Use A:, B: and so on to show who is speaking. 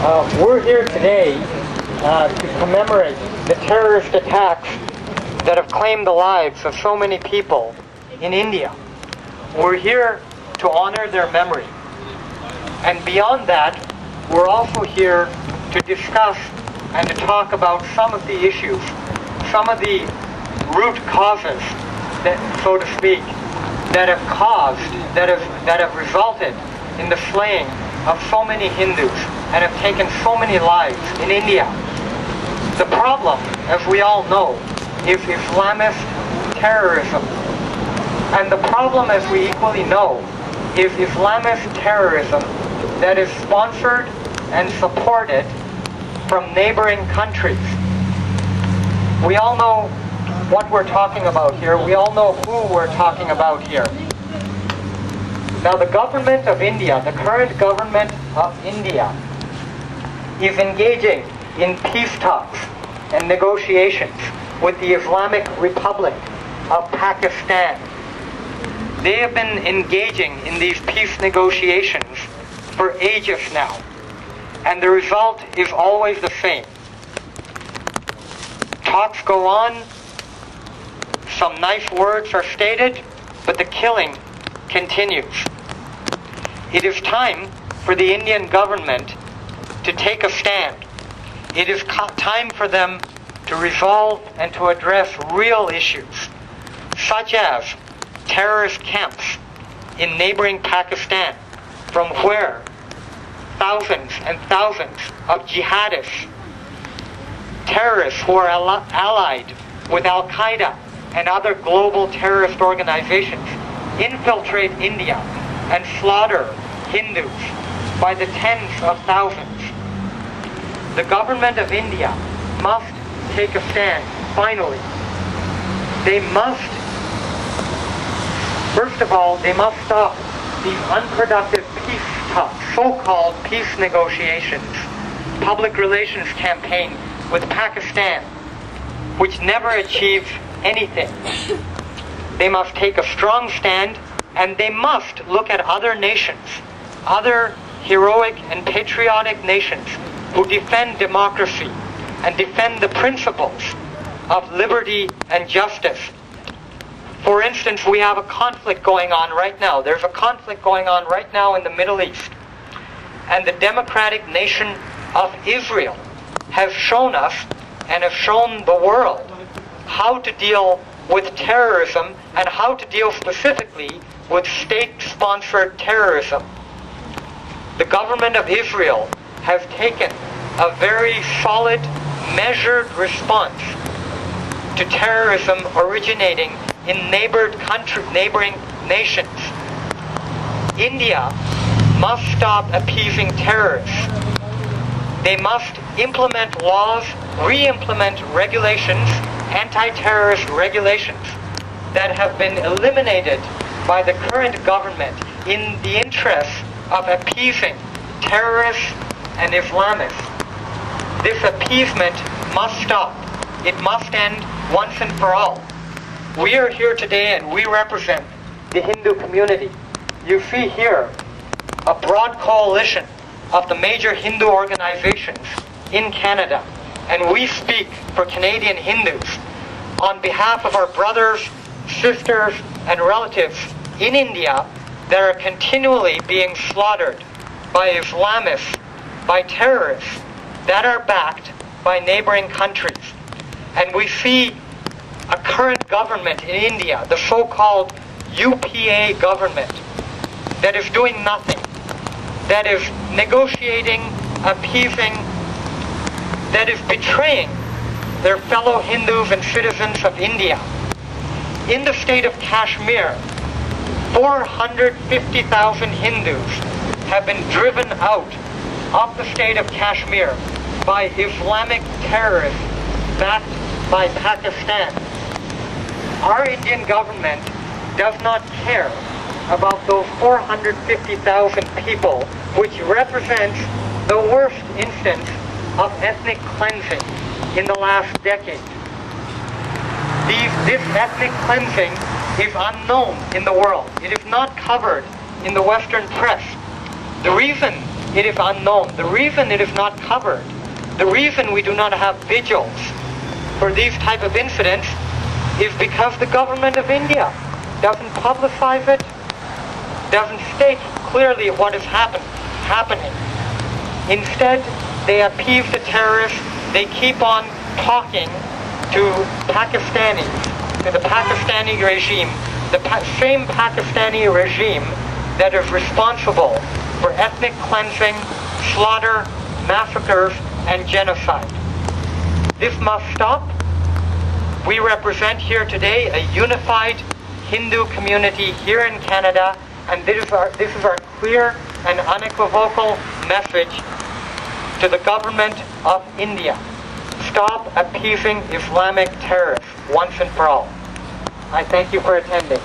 A: We're here today to commemorate the terrorist attacks that have claimed the lives of so many people in India. We're here to honor their memory. And beyond that, we're also here to discuss and to talk about some of the issues, some of the root causes, that, so to speak, that have resulted in the slaying of so many Hindus and have taken so many lives in India. The problem, as we all know, is Islamist terrorism. And the problem, as we equally know, is Islamist terrorism that is sponsored and supported from neighboring countries. We all know what we're talking about here. We all know who we're talking about here. Now, the government of India, the current government of India, is engaging in peace talks and negotiations with the Islamic Republic of Pakistan. They have been engaging in these peace negotiations for ages now, and the result is always the same. Talks go on, some nice words are stated, but the killing continues. It is time for the Indian government to take a stand. It is time for them to resolve and to address real issues, such as terrorist camps in neighboring Pakistan, from where thousands and thousands of jihadists, terrorists who are allied with Al-Qaeda and other global terrorist organizations, infiltrate India and slaughter Hindus by the tens of thousands. The government of India must take a stand, finally. They must, first of all, they must stop these unproductive peace talks, so-called peace negotiations, public relations campaign with Pakistan, which never achieves anything. They must take a strong stand, and they must look at other nations, other heroic and patriotic nations who defend democracy and defend the principles of liberty and justice. For instance, we have a conflict going on right now. There's a conflict going on right now in the Middle East. And the democratic nation of Israel has shown us and has shown the world how to deal with terrorism and how to deal specifically with state-sponsored terrorism. The government of Israel has taken a very solid, measured response to terrorism originating in neighboring nations. India must stop appeasing terrorists. They must implement laws, re-implement regulations, anti-terrorist regulations that have been eliminated by the current government in the interest of appeasing terrorists and Islamists. This appeasement must stop. It must end once and for all. We are here today and we represent the Hindu community. You see here a broad coalition of the major Hindu organizations in Canada, and we speak for Canadian Hindus on behalf of our brothers, sisters, and relatives in India that are continually being slaughtered by Islamists, by terrorists that are backed by neighboring countries. And we see a current government in India, the so-called UPA government, that is doing nothing, that is negotiating, appeasing, that is betraying their fellow Hindus and citizens of India. In the state of Kashmir, 450,000 Hindus have been driven out of the state of Kashmir by Islamic terrorists backed by Pakistan. Our Indian government does not care about those 450,000 people, which represents the worst instance of ethnic cleansing in the last decade. This ethnic cleansing is unknown in the world. It is not covered in the Western press. The reason it is unknown. The reason it is not covered, the reason we do not have vigils for these type of incidents is because the government of India doesn't publicize it, doesn't state clearly what is happening. Instead, they appease the terrorists. They keep on talking to Pakistanis, to the Pakistani regime, the same Pakistani regime that is responsible for ethnic cleansing, slaughter, massacres, and genocide. This must stop. We represent here today a unified Hindu community here in Canada, and this is our clear and unequivocal message to the government of India. Stop appeasing Islamic terrorists once and for all. I thank you for attending.